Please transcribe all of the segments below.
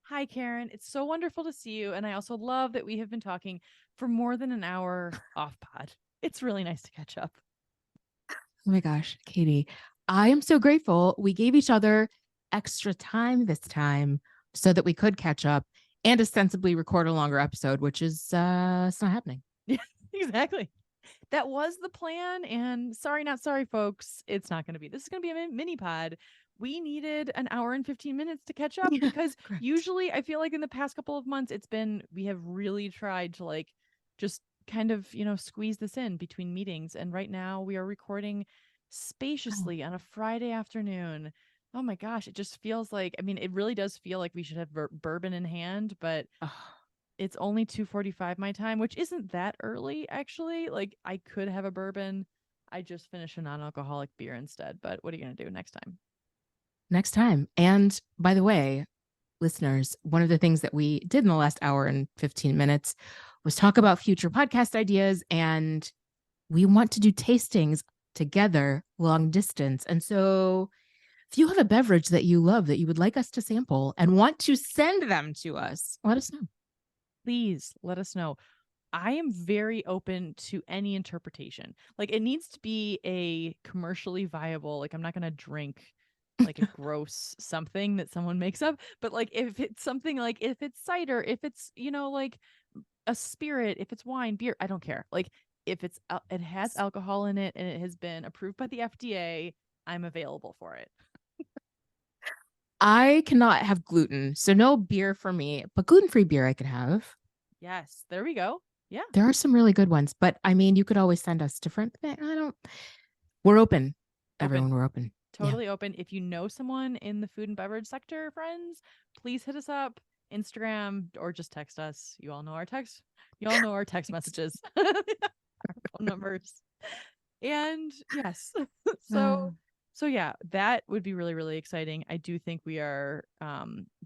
Hi, Karen. It's so wonderful to see you. And I also love that we have been talking for more than an hour off pod. It's really nice to catch up. Oh my gosh, Katie, I am so grateful we gave each other extra time this time so that we could catch up and ostensibly record a longer episode, which is it's not happening. Yeah, exactly. That was the plan. And sorry, not sorry, folks. It's not going to be. This is going to be a mini pod. We needed an hour and 15 minutes to catch up Yeah, because correct. usually I feel like in the past couple of months, we have really tried to just kind of, squeeze this in between meetings. And right now we are recording Oh, spaciously on a Friday afternoon. Oh my gosh, it just feels like, I mean, it really does feel like we should have bourbon in hand, but oh, it's only 2:45 my time, which isn't that early actually. Like I could have a bourbon. I just finished a non-alcoholic beer instead, but what are you going to do next time? next time. And by the way, listeners, one of the things that we did in the last hour and 15 minutes was talk about future podcast ideas. And we want to do tastings together long distance. And so if you have a beverage that you love that you would like us to sample and want to send them to us, let us know. Please let us know. I am very open to any interpretation. Like it needs to be a commercially viable, like I'm not going to drink like a gross something that someone makes up, but like if it's something like if it's cider, if it's, like a spirit, if it's wine, beer, I don't care. Like if it has alcohol in it and it has been approved by the FDA, I'm available for it. I cannot have gluten, so no beer for me, but gluten-free beer I could have. Yes, there we go. Yeah, There are some really good ones, but I mean, you could always send us different. I don't. We're open, open. everyone. We're open. Yeah. Totally open. If you know someone in the food and beverage sector, friends, please hit us up, Instagram, or just text us. You all know our text. You all know our text messages, our phone numbers. And yes. Uh, So yeah, that would be really, really exciting. I do think we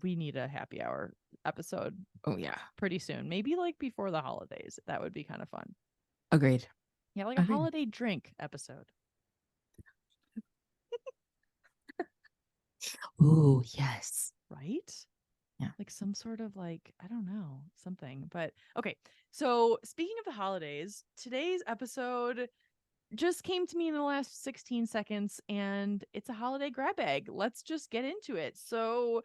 need a happy hour episode oh yeah. pretty soon. Maybe like before the holidays. That would be kind of fun. Agreed. Yeah, like a Agreed. holiday drink episode. Ooh, yes. Right? Yeah. Like some sort of like, I don't know, something. But okay. So speaking of the holidays, today's episode just came to me in the last 16 seconds and it's a holiday grab bag. Let's just get into it. So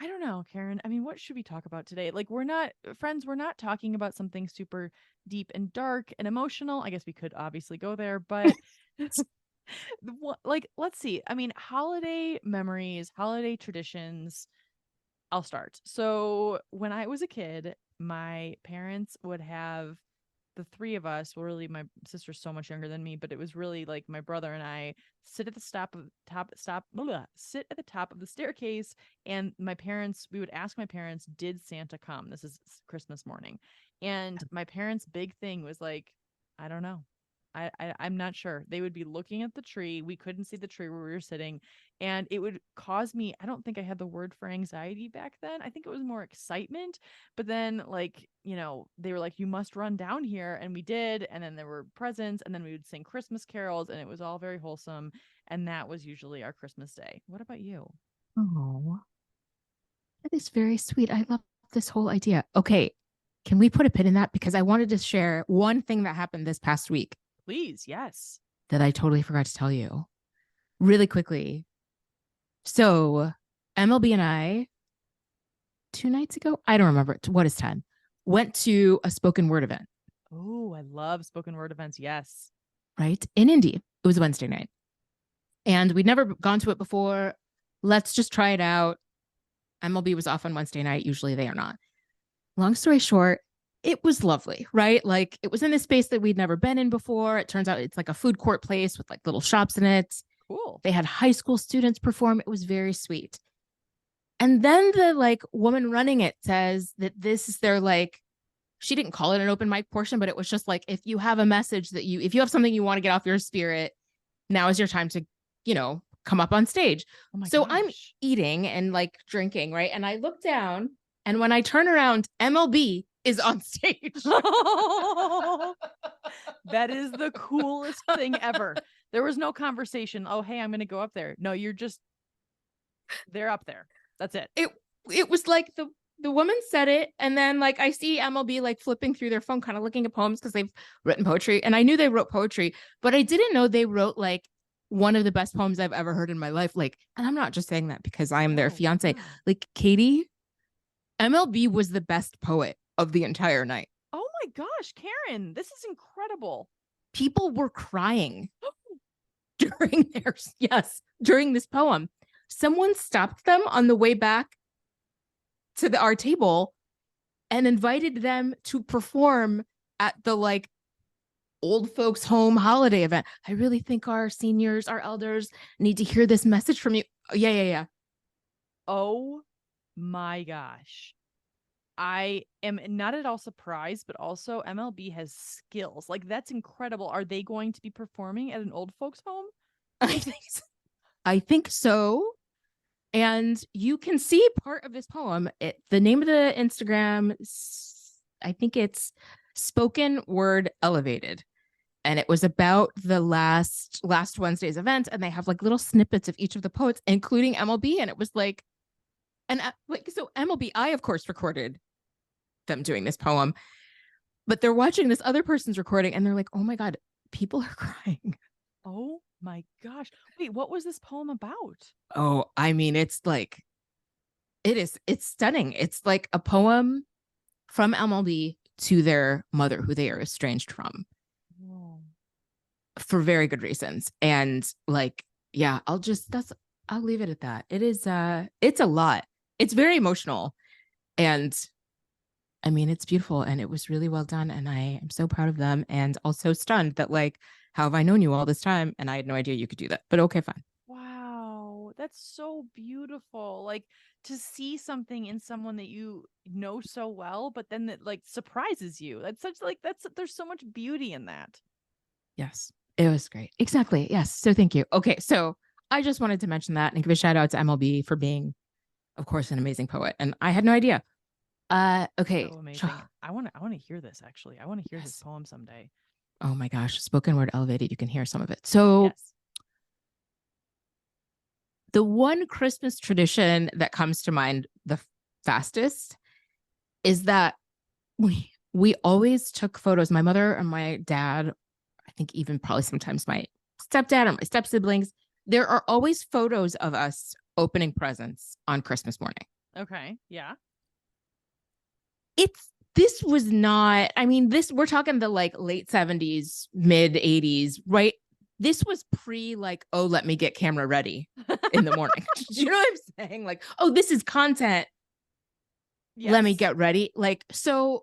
I don't know, Karen. I mean, what should we talk about today? Like, we're not, friends, we're not talking about something super deep and dark and emotional. I guess we could obviously go there, but like, let's see. I mean, holiday memories, holiday traditions. I'll start. So, when I was a kid, my parents would have the three of us, well, really my sister's so much younger than me, but it was really like my brother and I sit at the sit at the top of the staircase, and we would ask my parents, did Santa come? This is Christmas morning. And my parents' big thing was like, I don't know. I'm not sure. They would be looking at the tree. We couldn't see the tree where we were sitting. And it would cause me, I don't think I had the word for anxiety back then. I think it was more excitement. But then, like, they were like, you must run down here. And we did. And then there were presents. And then we would sing Christmas carols. And it was all very wholesome. And that was usually our Christmas day. What about you? Oh, that is very sweet. I love this whole idea. Okay. Can we put a pin in that? Because I wanted to share one thing that happened this past week Please. Yes. that I totally forgot to tell you really quickly. So, MLB and I, 2 nights ago, I don't remember what is 10, went to a spoken word event, Oh, I love spoken word events. Yes. right? In Indy. It was Wednesday night. And we'd never gone to it before. Let's just try it out. MLB was off on Wednesday night. Usually they are not. Long story short, it was lovely, right? Like it was in a space that we'd never been in before. It turns out it's like a food court place with like little shops in it. Cool. They had high school students perform. It was very sweet. And then the like woman running it says that this is their like, she didn't call it an open mic portion, but it was just like, if you have a message if you have something you want to get off your spirit, now is your time to, come up on stage. Oh my So I'm gosh. eating and like drinking, right? And I look down, and when I turn around, MLB is on stage. That is the coolest thing ever. There was no conversation. Oh, hey, I'm going to go up there. No, they're up there. That's it. It it was like the woman said it, and then like I see MLB like flipping through their phone, kind of looking at poems because they've written poetry, and I knew they wrote poetry, but I didn't know they wrote like one of the best poems I've ever heard in my life. Like, and I'm not just saying that because I am their Oh, fiance. wow. Like Katie, MLB was the best poet of the entire night. Oh my gosh, Karen, this is incredible. People were crying during their yes during this poem. Someone stopped them on the way back to our table and invited them to perform at the like old folks home holiday event. I really think our seniors, our elders need to hear this message from you. Yeah, yeah, yeah. Oh my gosh. I am not at all surprised, but also MLB has skills. Like, that's incredible. Are they going to be performing at an old folks' home? I think so. I think so. And you can see part of this poem. The name of the Instagram, I think it's Spoken Word Elevated. And it was about the last Wednesday's event. And they have like little snippets of each of the poets, including MLB. And it was like, and like, so MLB, I of course recorded them doing this poem, but they're watching this other person's recording and they're like, oh my God, people are crying. Oh my gosh. Wait, what was this poem about? Oh, I mean, it's like, it's stunning. It's like a poem from MLB to their mother, who they are estranged from Whoa. for very good reasons. And like, yeah, I'll leave it at that. It's a lot. It's very emotional. And I mean, it's beautiful and it was really well done. And I am so proud of them and also stunned that, like, how have I known you all this time? And I had no idea you could do that. But okay, fine. Wow, that's so beautiful. Like, to see something in someone that you know so well, but then that like surprises you. That's such like that's there's so much beauty in that. Yes, it was great. Exactly. Yes. So thank you. Okay. So I just wanted to mention that and give a shout out to MLB for being, of course, an amazing poet. And I had no idea. Okay. So amazing. I want to hear this actually. I want to hear his Yes. poem someday. Oh my gosh. Spoken word elevated. You can hear some of it. So Yes. the one Christmas tradition that comes to mind the fastest is that we always took photos. My mother and my dad, I think even probably sometimes my stepdad or my step siblings, there are always photos of us opening presents on Christmas morning. Okay. Yeah. It's this was not, I mean, this we're talking the like late 70s, mid 80s, right? This was pre like, oh, let me get camera ready in the morning. Do you know what I'm saying? Like, oh, this is content. Let me Yes. get ready. Like, so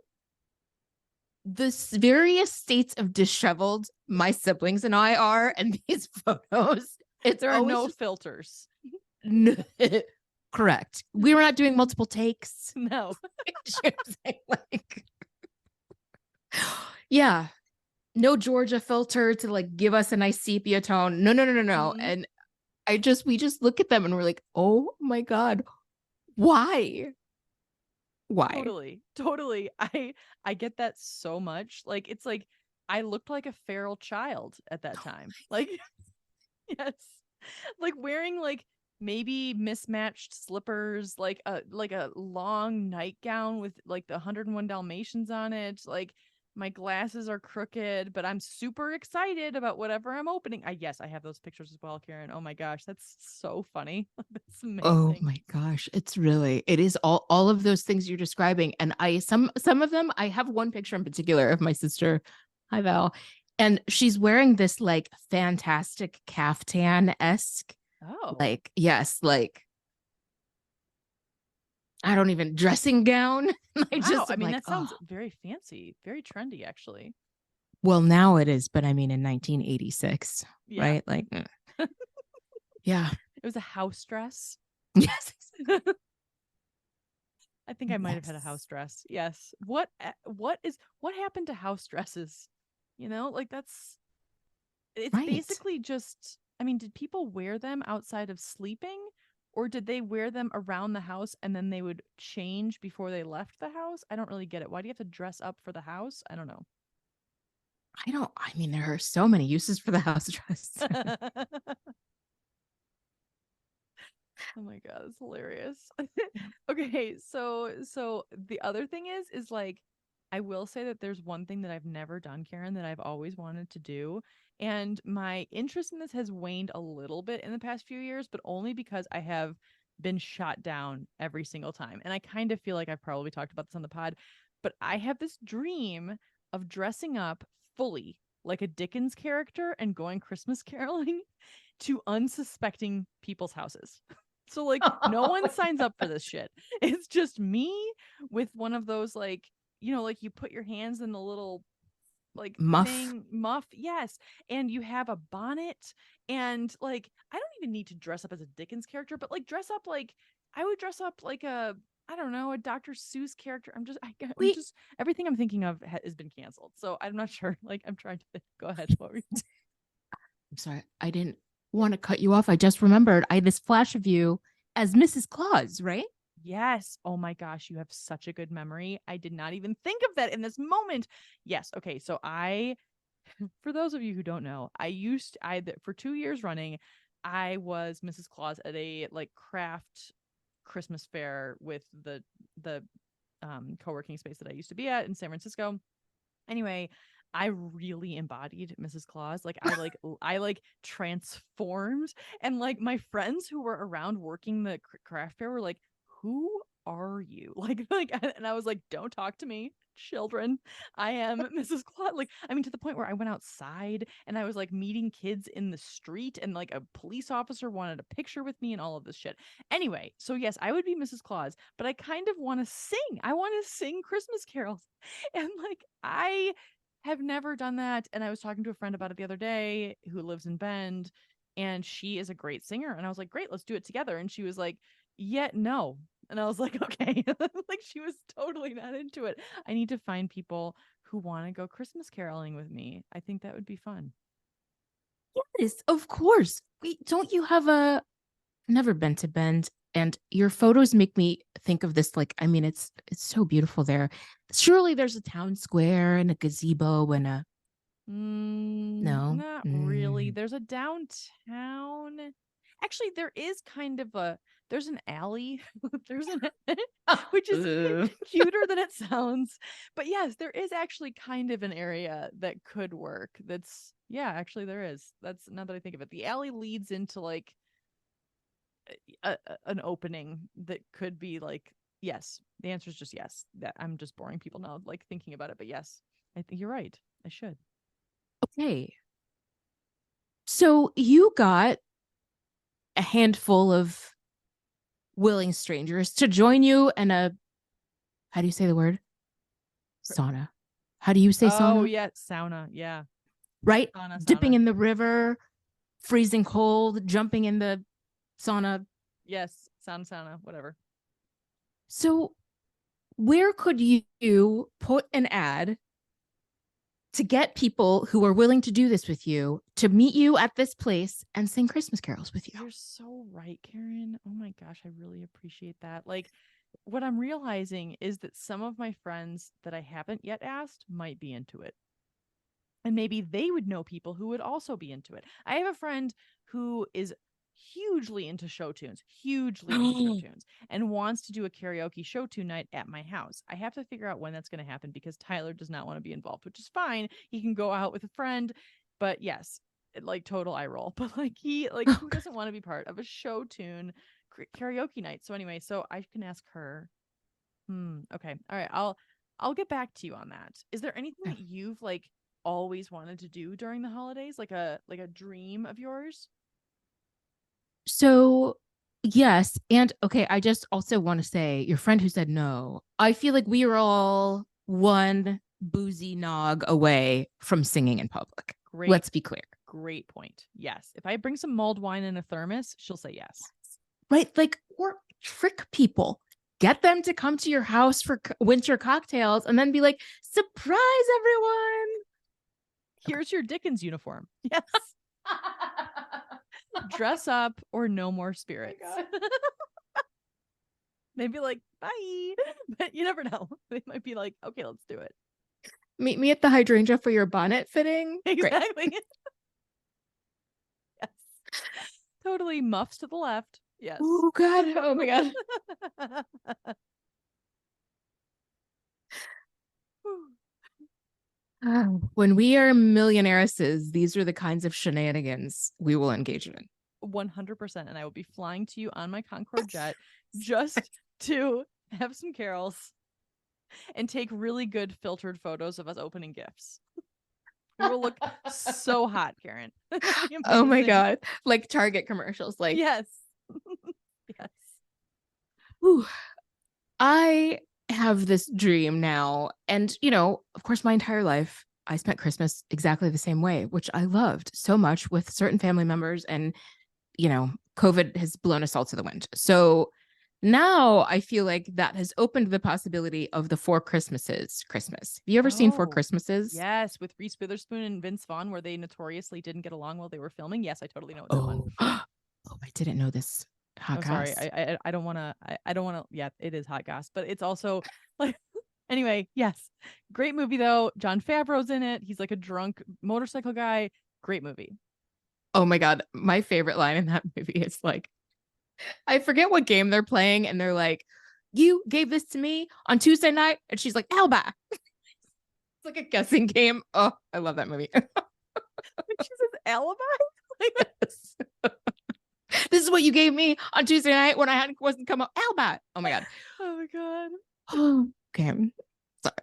the various states of disheveled my siblings and I are, and these photos, it's There are always no just filters. correct. We were not doing multiple takes. No. Like, yeah, no Georgia filter to like give us a nice sepia tone. No, no, no, no, no. Mm, And we just look at them and we're like, oh my God, why? Why? totally. Totally. I get that so much. Like, it's like I looked like a feral child at that time. Like, yes. Like wearing like maybe mismatched slippers, like a long nightgown with like the 101 Dalmatians on it. Like my glasses are crooked, but I'm super excited about whatever I'm opening. I Yes, I have those pictures as well, Karen. Oh my gosh, that's so funny. That's Oh amazing. my gosh, it is all of those things you're describing. And I some of them, I have one picture in particular of my sister, hi Val, and she's wearing this like fantastic caftan-esque, Oh. like, yes, like I don't even dressing gown. I Wow. just I am mean, like, that oh, sounds very fancy, very trendy actually. well, now it is, but I mean in 1986, Yeah. right? Like, yeah. It was a house dress. Yes. I think I might have had a house Yes. dress. Yes. What happened to house dresses? You know, like it's Right. basically just I mean, did people wear them outside of sleeping or did they wear them around the house and then they would change before they left the house? I don't really get it. Why do you have to dress up for the house? I don't know. I mean, there are so many uses for the house dress. Oh my god, it's hilarious. Okay, so the other thing is like I will say that there's one thing that I've never done, Karen, that I've always wanted to do. And my interest in this has waned a little bit in the past few years, but only because I have been shot down every single time. And I kind of feel like I've probably talked about this on the pod, but I have this dream of dressing up fully like a Dickens character and going Christmas caroling to unsuspecting people's houses. So like no Oh one my signs God. up for this shit. It's just me with one of those like, like you put your hands in the little like Muff. thing muff, yes, and you have a bonnet, and like I don't even need to dress up as a Dickens character, but like dress up like I would dress up like a, I don't know, a Dr. Seuss character. I'm Wait, just everything I'm thinking of has been canceled, so I'm not sure. Like I'm trying to think. Go ahead. What were you? I'm sorry. I didn't want to cut you off. I just remembered I had this flash of you as Mrs. Claus, right? Yes. Oh my gosh, you have such a good memory. I did not even think of that in this moment. Yes. Okay. So for those of you who don't know, for 2 years running, I was Mrs. Claus at a like craft Christmas fair with the co-working space that I used to be at in San Francisco. Anyway, I really embodied Mrs. Claus. Like I transformed, and like my friends who were around working the craft fair were like, "Who are you?" Like and I was like, "Don't talk to me, children. I am Mrs. Claus." Like I mean to the point where I went outside and I was like meeting kids in the street, and like a police officer wanted a picture with me and all of this shit. Anyway, so yes, I would be Mrs. Claus, but I kind of want to sing. I want to sing Christmas carols. And like I have never done that. And I was talking to a friend about it the other day who lives in Bend, and she is a great singer. And I was like, great, let's do it together. And she was like, yeah, no. And I was like, okay. Like she was totally not into it. I need to find people who want to go Christmas caroling with me. I think that would be fun. Yes, of course. Wait, don't you have a never been to Bend, and your photos make me think of this like I mean it's so beautiful there. Surely there's a town square and a gazebo and a no. Not really. Mm. There's a downtown. Actually, there's an alley. There's an which is Ugh. cuter than it sounds. But yes, there is actually kind of an area that could work. Yeah, actually there is. That's now that I think of it. The alley leads into like an opening that could be like yes. The answer is just yes. That I'm just boring people now like thinking about it, but yes. I think you're right. I should. Okay. So you got a handful of willing strangers to join you in a how do you say the word? Sauna. How do you say Oh sauna? yeah, sauna. Yeah. Right? Dipping Sauna. in the river, freezing cold, jumping in the sauna. Yes, sauna, whatever. So where could you put an ad to get people who are willing to do this with you to meet you at this place and sing Christmas carols with you? You're so right, Karen. Oh my gosh, I really appreciate that. Like, what I'm realizing is that some of my friends that I haven't yet asked might be into it. And maybe they would know people who would also be into it. I have a friend who is hugely into show tunes, and wants to do a karaoke show tune night at my house. I have to figure out when that's going to happen because Tyler does not want to be involved, which is fine. He can go out with a friend, but yes, like total eye roll. But like who doesn't want to be part of a show tune karaoke night? So anyway, so I can ask her. Okay. All right. I'll get back to you on that. Is there anything that you've like always wanted to do during the holidays? Like a dream of yours? So, yes. And okay, I just also want to say your friend who said no, I feel like we are all one boozy nog away from singing in public. Great, Let's be clear. great point. Yes. If I bring some mulled wine in a thermos, she'll say yes. Right? Like, or trick people. Get them to come to your house for winter cocktails and then be like, surprise, everyone. Here's your Dickens uniform. Yes. Dress up or no more spirits. They'd be like, bye. But you never know. They might be like, okay, let's do it. Meet me at the hydrangea for your bonnet fitting. Great. Exactly. Yes. Totally muffs to the left. Yes. Oh God. Oh my God. When we are millionairesses, these are the kinds of shenanigans we will engage in. 100%. And I will be flying to you on my Concorde jet just to have some carols and take really good filtered photos of us opening gifts. We will look so hot, Karen. It'll be Oh my amazing. God. Like Target commercials. Like, Yes. Yes. whew. I have this dream now. And, of course, my entire life, I spent Christmas exactly the same way, which I loved so much with certain family members. And, COVID has blown us all to the wind. So now I feel like that has opened the possibility of the Four Christmases Christmas. Have you ever seen Four Oh, Christmases? yes. With Reese Witherspoon and Vince Vaughn, where they notoriously didn't get along while they were filming. Yes, I totally know that one. Oh, oh, I didn't know this. Hot Oh, sorry. goss. I don't want to. I don't want to. Yeah, it is hot goss, but it's also like. Anyway, yes, great movie though. John Favreau's in it. He's like a drunk motorcycle guy. Great movie. Oh my God. My favorite line in that movie is like, I forget what game they're playing, and they're like, "You gave this to me on Tuesday night," and she's like, "Alba." It's like a guessing game. Oh, I love that movie. She says alibi. Yes. This is what you gave me on Tuesday night when I wasn't come up. Alba. Oh my God. Oh my god. Oh, okay. Sorry.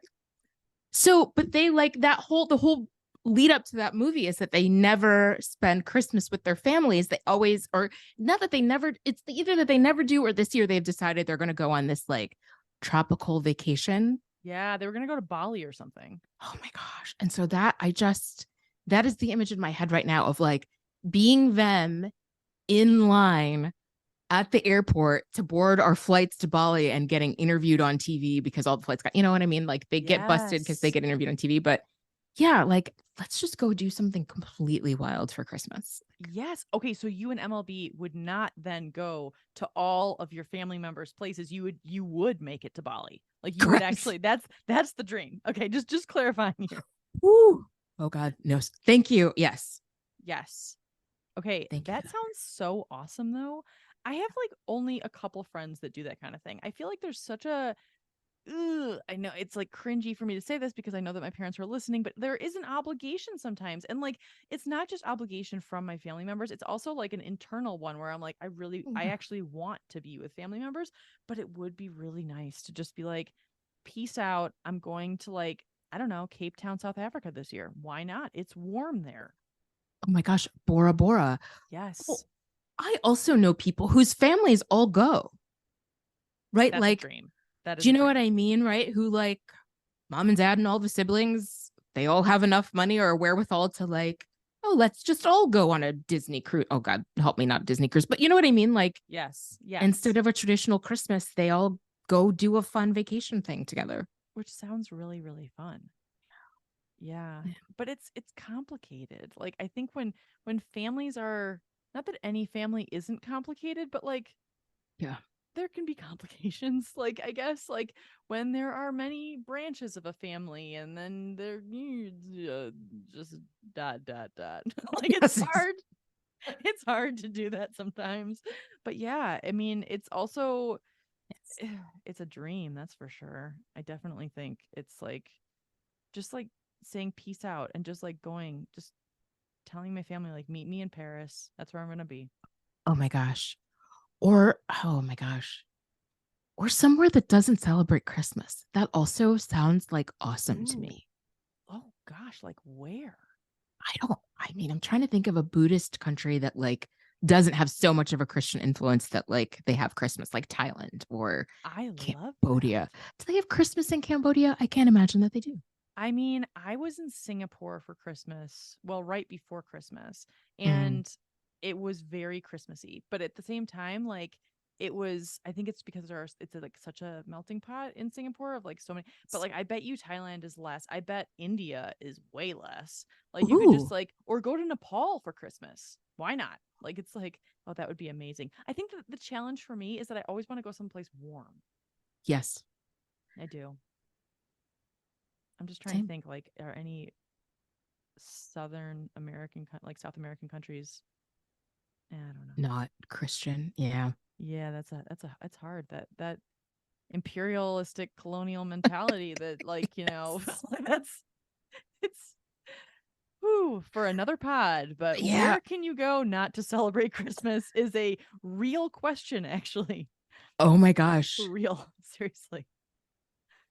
So, but they like the whole lead up to that movie is that they never spend Christmas with their families. They always, or not that they never, it's either that they never do, or this year they've decided they're going to go on this like tropical vacation. Yeah, they were gonna go to Bali or something. Oh my gosh. And so that is the image in my head right now of like being them in line at the airport to board our flights to Bali and getting interviewed on TV because all the flights got, you know what I mean? Like they get busted because they Yes. get interviewed on TV. But yeah, like let's just go do something completely wild for Christmas. Yes. Okay, so you and MLB would not then go to all of your family members' places. You would make it to Bali. Like you would Correct. actually that's the dream. Okay, just clarifying here. Woo. Oh God. No. Thank you. Yes. Yes. Okay, Thank you for that that. sounds so awesome though. I have like only a couple friends that do that kind of thing. I feel like there's such a ugh, I know it's like cringy for me to say this because I know that my parents are listening, but there is an obligation sometimes. And like it's not just obligation from my family members, it's also like an internal one where I'm like, I Yeah. actually want to be with family members, but it would be really nice to just be like, peace out. I'm going to like, I don't know, Cape Town, South Africa this year. Why not? It's warm there. Oh my gosh. Bora Bora. Oh, Yes, I also know people whose families all go, right? that's a Like, dream. That do is you a know what dream. I mean? Right? Who like mom and dad and all the siblings, they all have enough money or wherewithal to like, oh, let's just all go on a Disney cruise. Oh God, help me, not Disney cruise, but you know what I mean? Like Yes, yes. instead of a traditional Christmas, they all go do a fun vacation thing together. Which sounds really, really fun. Yeah. But it's complicated. Like I think when families are not that any family isn't complicated, but like Yeah. there can be complications. Like I guess like when there are many branches of a family and then there just dot. Like it's Yes. hard. It's hard to do that sometimes. But yeah, I mean, it's also Yes. it's a dream, that's for sure. I definitely think it's like just like saying peace out and just like going, just telling my family, like, meet me in Paris. That's where I'm going to be. Oh my gosh. Or, oh my gosh. Or somewhere that doesn't celebrate Christmas. That also sounds like awesome to Ooh. me. Oh gosh, like where? I mean, I'm trying to think of a Buddhist country that like doesn't have so much of a Christian influence that like they have Christmas, like Thailand or I love Cambodia. that. Do they have Christmas in Cambodia? I can't imagine that they do. I mean, I was in Singapore for Christmas, well, right before Christmas, Mm. and it was very Christmassy. But at the same time, like it was, I think it's because it's like such a melting pot in Singapore of like so many. But like, I bet you Thailand is less. I bet India is way less. Like you could just Ooh, like, or go to Nepal for Christmas. Why not? Like it's like, oh, that would be amazing. I think that the challenge for me is that I always want to go someplace warm. yes. I do. I'm just trying to Same. think like, are any Southern American, like South American countries. I don't know. Not Christian. Yeah. Yeah, that's hard. That imperialistic colonial mentality that, like, Yes. that's it's whew, for another pod, but Yeah. where can you go not to celebrate Christmas is a real question, actually. Oh my For gosh. real. Seriously.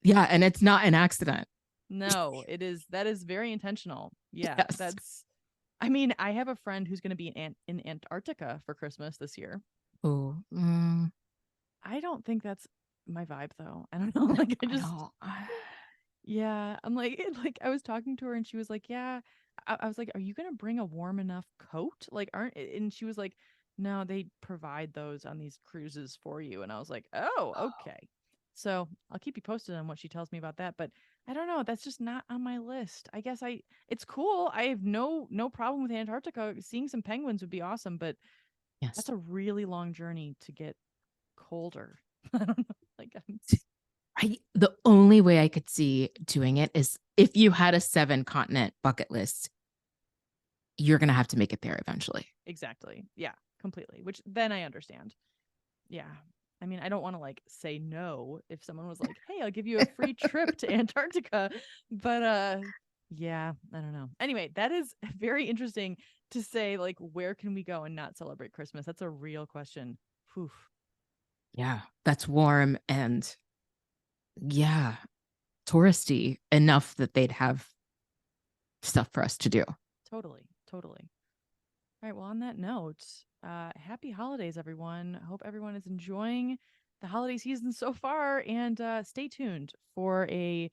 Yeah. And it's not an accident. No, that is very intentional. Yeah, Yes. that's I mean, I have a friend who's going to be in Antarctica for Christmas this year. Oh, I don't think that's my vibe though. I don't know. no, Like I I just don't. yeah, I'm like like I was talking to her and she was like, "Yeah." I was like, "Are you gonna bring a warm enough coat? Like, aren't?" And she was like, "No, they provide those on these cruises for you." And I was like, "Oh, okay." So I'll keep you posted on what she tells me about that. But I don't know. That's just not on my list. I guess it's cool. I have no problem with Antarctica. Seeing some penguins would be awesome, but Yes. that's a really long journey to get colder. I don't know. Like, The only way I could see doing it is if you had a 7 continent bucket list, you're going to have to make it there eventually. exactly. Yeah, completely. Which then I understand. Yeah. I mean, I don't want to like say no if someone was like, "Hey, I'll give you a free trip to Antarctica." But yeah, I don't know. Anyway, that is very interesting to say like where can we go and not celebrate Christmas? That's a real question. Whew. Yeah. That's warm and yeah, touristy enough that they'd have stuff for us to do. Totally. Totally. All right, well, on that note, happy holidays everyone. I hope everyone is enjoying the holiday season so far and stay tuned for a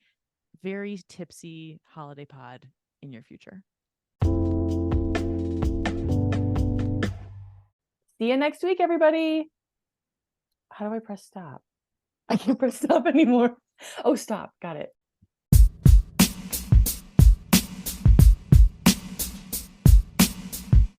very tipsy holiday pod in your future. See you next week, everybody. How do I press stop? I can't press stop anymore. Oh, stop. Got it.